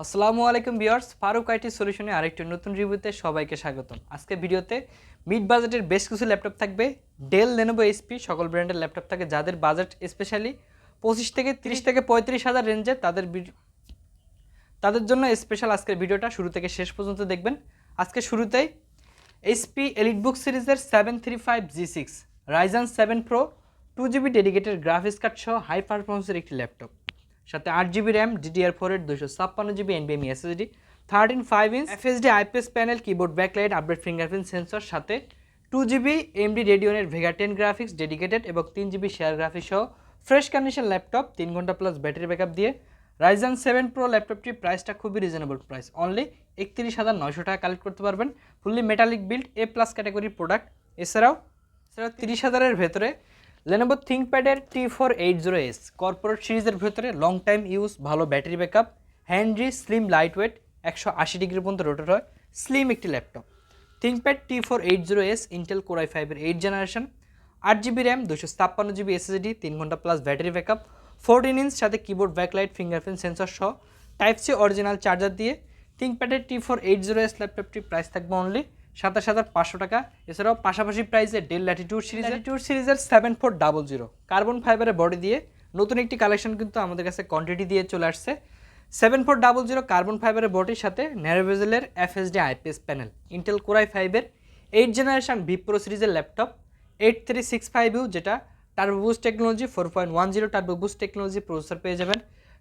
আসসালামু আলাইকুম viewers, Faruk IT সলিউশনে আরেকটি নতুন রিভিউতে সবাইকে স্বাগতম। আজকে ভিডিওতে মিড বাজেটের বেশ কিছু ল্যাপটপ থাকবে। ডেল, লেনোভো, এইচপি সকল ব্র্যান্ডের ল্যাপটপ থাকে। যাদের বাজেট স্পেশালি 25 থেকে 30 থেকে 35 হাজার রেঞ্জে তাদের জন্য স্পেশাল আজকের ভিডিওটা শুরু থেকে শেষ পর্যন্ত দেখবেন। আজকে শুরুতেই এইচপি এলিটবুক সিরিজের 735G6 Ryzen 7 pro 2GB dedicated graphics card সহ হাই পারফরমেন্সের একটি ল্যাপটপ, সাথে 8GB র্যাম, DDR4 এর 256GB NVMe SSD, 13.5 inch FHD IPS panel, keyboard backlight, update fingerprint sensor, সাথে 2GB AMD রেডিয়নের ভেগা 10 গ্রাফিক্স ডেডিকেটেড এবং 3GB share graphics সহ fresh condition laptop, 3 ঘন্টা প্লাস ব্যাটারি ব্যাকআপ দিয়ে রাইজেন 7 প্রো ল্যাপটপটির প্রাইসটা খুবই রিজনেবল প্রাইস, অনলি 31,900 টাকা কালেক্ট করতে পারবেন। ফুললি মেটালিক বিল্ড, এ প্লাস ক্যাটাগরির প্রোডাক্ট। এছাড়াও 30,000-এর ভেতরে Lenovo ThinkPad-এর T480S কর্পোরেট সিরিজের ভেতরে লং টাইম ইউজ, ভালো battery backup, handy, slim, light wait, 180 degree পর্যন্ত রোটেট হয়, স্লিম একটি laptop. ThinkPad T480S Intel Core i5-এর 8th generation, 8GB RAM, 256GB SSD, 3 ঘন্টা প্লাস ব্যাটারি ব্যাকআপ, 14 ইঞ্চ, সাথে কিবোর্ড ব্যাকলাইট, ফিঙ্গারপ্রিন্ট সেন্সর সহ type C original charger দিয়ে ThinkPad-এর T480S ল্যাপটপটির price থাকবে only 27,500 টাকা। এছাড়াও পাশাপাশি প্রাইসে ডেল ল্যাটিটিউড সিরিজের 7400 কার্বন ফাইবারের বডি দিয়ে নতুন একটি কালেকশন কিন্তু আমাদের কাছে কোয়ান্টিটি দিয়ে চলে আসছে। 7400 কার্বন ফাইবারের বডির সাথে ন্যারো বেজেলের FHD IPS panel, Intel Core i5-এর 8th জেনারেশন ভি প্রো সিরিজের ল্যাপটপ, 8365U, যেটা turbo boost technology 4.10 turbo boost technology processor পেয়ে যাবেন,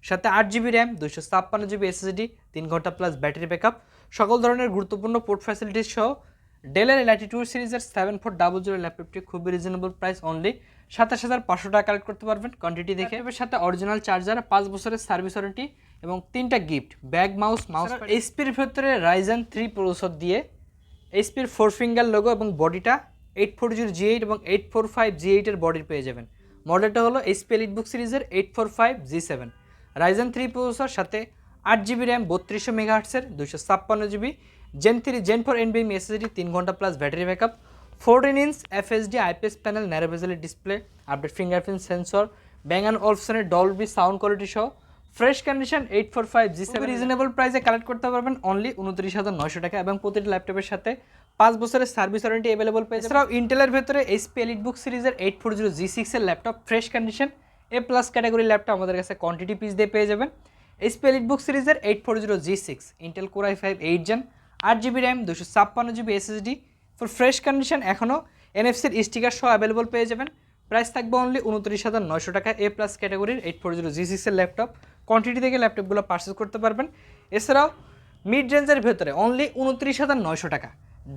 সাথে 8GB র্যাম, 256GB SSD, 3 ঘন্টা প্লাস ব্যাটারি ব্যাকআপ, সকল ধরনের গুরুত্বপূর্ণ পোর্ট ফ্যাসিলিটিস সহ ডেলের ল্যাটিটিউড সিরিজের 7400 ল্যাপটপটি খুবই রিজনেবল প্রাইস, অনলি 27,500 টাকা কালেক্ট করতে পারবেন কোয়ান্টিটি দেখে। এর সাথে অরিজিনাল চার্জার, 5 বছরের সার্ভিস ওয়ারেন্টি এবং 3টা গিফট, ব্যাগ, মাউস। এইচপির ভেতরে রাইজেন 3 প্রসেসর দিয়ে এইচপির 4 ফিঙ্গার লোগো এবং বডিটা 840G8 এবং 845G8 এর বডির পেয়ে যাবেন। মডেলটা হলো এইচপি এলিটবুক সিরিজের 845G7 রাইজেন 3 প্রসেসর, সাথে 8GB র্যাম, 3200 মেগাহার্টসের, 256GB Gen 3 Gen 4 NVMe SSD, 3 ঘন্টা plus battery backup, 14 inch FHD IPS panel, narrow বেজেলের display, update fingerprint sensor, Bang and অলফসনের ডলবি সাউন্ড কোয়ালিটি সহ ফ্রেশ কন্ডিশন 845G7 রিজনেবল প্রাইসে collect করতে পারবেন only 29,900 টাকা এবং প্রতিটি ল্যাপটপের সাথে 5 বছরের সার্ভিস ওয়ারেন্টি অ্যাভেলেবল পেয়ে যাবেন। এছাড়াও ইন্টেলের ভেতরে এইচপি এলিটবুক সিরিজের 840G6 এর ল্যাপটপ, ফ্রেশ কন্ডিশন এ প্লাস ক্যাটাগরি ল্যাপটপ আমাদের কাছে কোয়ান্টিটি পিস দিয়ে পেয়ে যাবেন। এইচপি এলিটবুক সিরিজের 840G6 Intel Core i5 8th gen, 8GB RAM, 256GB SSD for fresh condition, এখনও NFC-র স্টিকার সহ অ্যাভেলেবল পেয়ে যাবেন। প্রাইস থাকবে অনলি 29,900 টাকা। এ প্লাস ক্যাটাগরির 840G6 এর ল্যাপটপ কোয়ান্টিটি থেকে ল্যাপটপগুলো পারচেস করতে পারবেন। এছাড়াও মিড রেঞ্জের ভেতরে অনলি 29,900 টাকা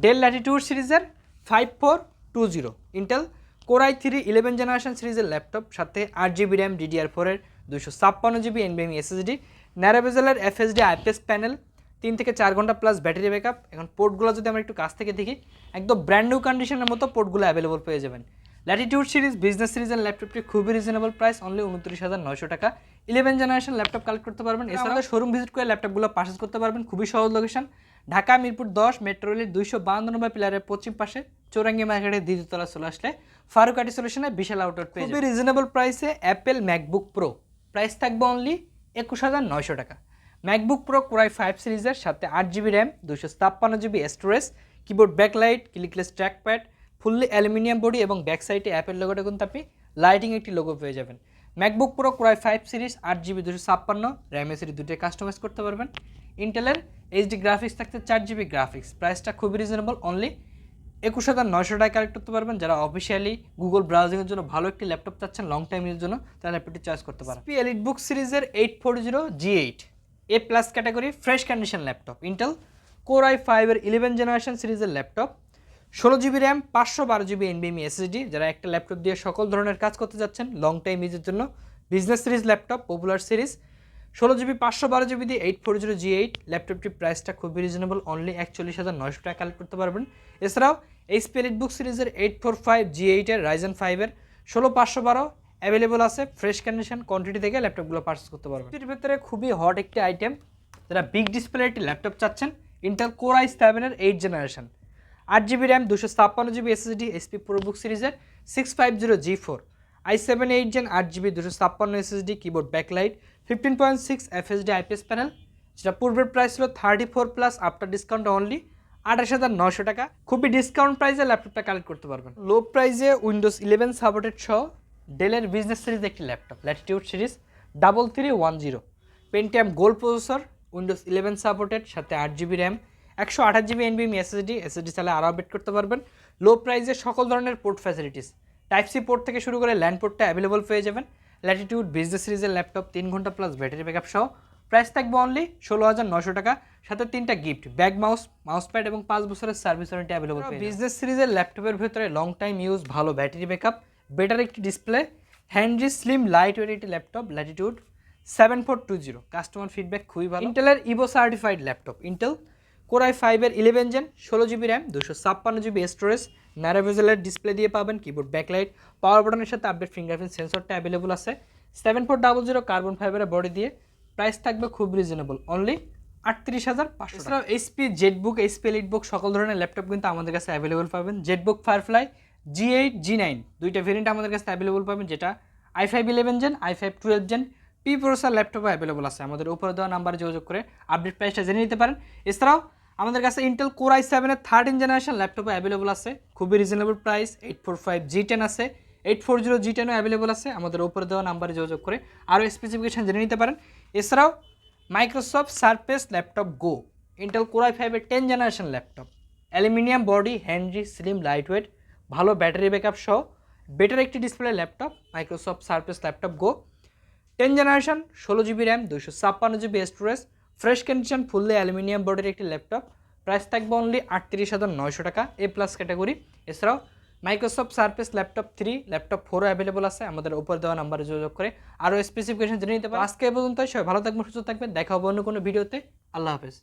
ডেল ল্যাটিটিউড সিরিজের 5420 Intel Core i3 11th generation সিরিজের ল্যাপটপ, সাথে 8GB র্যাম, DDR4 এর 256GB NVMe SSD, ন্যারো বেজেলের FHD IPS প্যানেল, 3 থেকে 4 ঘন্টা প্লাস ব্যাটারি ব্যাকআপ। এখন পোর্টগুলো যদি আমরা একটু কাছ থেকে দেখি, একদম ব্র্যান্ড নিউ কন্ডিশনের মতো পোর্টগুলো অ্যাভেলেবল পেয়ে যাবেন। ল্যাটিটিউড সিরিজ বিজনেস সিরিজের ল্যাপটপটি খুবই রিজনেবল প্রাইস, অনলি 29,900 টাকা 11th জেনারেশন ল্যাপটপ কালেক্ট করতে পারবেন। এছাড়াও শোরুম ভিজিট করে ল্যাপটপগুলো পারচেস করতে পারবেন। খুবই সহজ লোকেশন, ঢাকা মিরপুর 10 মেট্রো রেলের 252 নম্বর পিলারের পশ্চিম পাশে চৌরাঙ্গি মার্কেটের দ্বিতীয়তলা চলে আসলে ফারুক আইটি সলিউশনে বিশাল আউটলেট পেয়ে যাবেন। খুবই রিজনেবল প্রাইসে অ্যাপেল ম্যাকবুক প্রো, প্রাইস থাকবে অনলি 21,900 টাকা। ম্যাকবুক প্রো Core i5 সিরিজের সাথে 8GB RAM, 256GB storage, keyboard backlight, clickless trackpad, fully aluminium body এবং ব্যাক সাইডে অ্যাপেল লোগোটা কিন্তু আপনি লাইটিং একটি লোগো পেয়ে যাবেন। MacBook pro Core i5 series 8GB 256 RAM ACD দুটোই কাস্টমাইজ করতে পারবেন। ইন্টেলের এইচডি গ্রাফিক্স থাকতে 4GB গ্রাফিক্স, প্রাইসটা খুবই রিজনেবল, অনলি 21,900 টাকা কালেক্ট করতে পারবেন। যারা অফিসিয়ালি গুগল ব্রাউজিংয়ের জন্য ভালো একটি ল্যাপটপ চাচ্ছেন লং টাইম ইউজের জন্য, তারা ল্যাপটপটি চয়েস করতে পারেন। এইচপি এলিটবুক সিরিজের 840G8 A plus category fresh condition laptop, Intel Core i5 এর 11th জেনারেশন সিরিজের laptop, 16GB RAM, 512GB NVMe SSD, যারা একটা ল্যাপটপ দিয়ে সকল ধরনের কাজ করতে যাচ্ছেন লং টাইম ইউজের জন্য, business series laptop, popular series, 16GB 512GB দিয়ে 840G8 ল্যাপটপটির প্রাইসটা খুবই রিজনেবল, অনলি 41,900 টাকা কালেক্ট করতে পারবেন। এছাড়াও এইচপি এলিটবুক সিরিজের 845G8 এর রাইজেন 5 এর 16512 অ্যাভেলেবল আছে, ফ্রেশ কন্ডিশন কোয়ান্টিটি থেকে ল্যাপটপগুলো পারচেস করতে পারবেন। এর ভিতরে খুবই হট একটি আইটেম, যারা বিগ ডিসপ্লে একটি ল্যাপটপ চাচ্ছেন, ইন্টেল Core i7 এর 8th generation, 8GB RAM, 256GB SSD, HP ProBook সিরিজের 650G4, i7 8th gen, 8GB 256 SSD, keyboard backlight, 15.6 FHD IPS panel, যেটা পূর্বের প্রাইস ছিল 34 প্লাস আফটার ডিসকাউন্ট অনলি 28,900 টাকা। খুবই ডিসকাউন্ট প্রাইসে ল্যাপটপটা কালেক্ট করতে পারবেন। লো প্রাইসে উইন্ডোজ 11 সাপোর্টেড সহ ডেলের বিজনেস সিরিজ একটি laptop, Latitude series 3310, Pentium gold processor, Windows 11 supported, সাথে 8GB RAM, 128GB NVMe SSD চালে আরও আপডেট করতে পারবেন। লো প্রাইসে সকল ধরনের port facilities, type C port থেকে শুরু করে ল্যান্ড পোর্টটা অ্যাভেলেবল পেয়ে যাবেন। ল্যাটিটিউড বিজনেস সিরিজের ল্যাপটপ 3 ঘন্টা প্লাস ব্যাটারি ব্যাকআপ সহ প্রাইস থাকবে অনলি 16,900 টাকা, সাথে 3টা গিফট, ব্যাগ, মাউস প্যাড এবং 5 বছরের সার্ভিস ওয়ারেন্টি অ্যাভেলেবল। বিজনেস সিরিজের ল্যাপটপের ভিতরে লং টাইম ইউজ, ভালো ব্যাটারি ব্যাকআপ, বেটার একটি display, handy slim light weight একটি ল্যাপটপ, ল্যাটিটিউড 7420। কাস্টমার ফিডব্যাক খুবই ভালো। ইন্টেলের Evo certified laptop, Intel core i5 এর 11 gen, 16GB RAM, 256GB storage, ন্যারোভেজেলের ডিসপ্লে দিয়ে পাবেন, কিবোর্ড ব্যাকলাইট, পাওয়ার বাটনের সাথে আপডেট ফিঙ্গারপ্রিন্ট সেন্সরটা অ্যাভেলেবল আছে। 7400 কার্বন ফাইবারের বডি দিয়ে, প্রাইস থাকবে খুব রিজনেবল অনলি 38,500 টাকা। এইচপি জেটবুক, এইচপি এলিটবুক সকল ধরনের ল্যাপটপ কিন্তু আমাদের কাছে অ্যাভেলেবল পাবেন। জেটবুক ফায়ারফ্লাই G8 G9 দুইটা ভেরিয়েন্ট আমাদের কাছে অ্যাভেলেবল পাবেন, যেটা i5 11 gen, i5 12 gen P processor ল্যাপটপও অ্যাভেলেবল আছে। আমাদের উপরে দেওয়া নাম্বারে যোগাযোগ করে আপডেট প্রাইসটা জেনে নিতে পারেন। এছাড়াও আমাদের কাছে ইন্টেল কোর i7 এর 13 জেনারেশন ল্যাপটপও অ্যাভেলেবল আছে, খুবই রিজনেবল প্রাইস। 845 G10 আছে, 840 G10ও অ্যাভেলেবল আছে। আমাদের উপরে দেওয়া নাম্বারে যোগাযোগ করে আরও স্পেসিফিকেশন জেনে নিতে পারেন। এছাড়াও Microsoft Surface laptop go, Intel core i5 এর 10 generation laptop, aluminium body, handy slim light weight, ভালো ব্যাটারি ব্যাকআপ সহ বেটার একটি display laptop, Microsoft Surface laptop go 10 generation, 16GB RAM, 256GB storage, fresh condition, fully aluminium বডির একটি laptop, price থাকবে only 38,900 টাকা, A plus category. এছাড়াও Microsoft Surface laptop 3, laptop 4ও available আছে। আমাদের উপর দেওয়া নাম্বারে যোগাযোগ করে আরও স্পেসিফিকেশন জেনে নিতে পারেন। আজকে এ পর্যন্ত, সবাই ভালো থাকবেন, সুস্থ থাকবেন, দেখা হবে অন্য কোনো ভিডিওতে। আল্লাহ হাফেজ।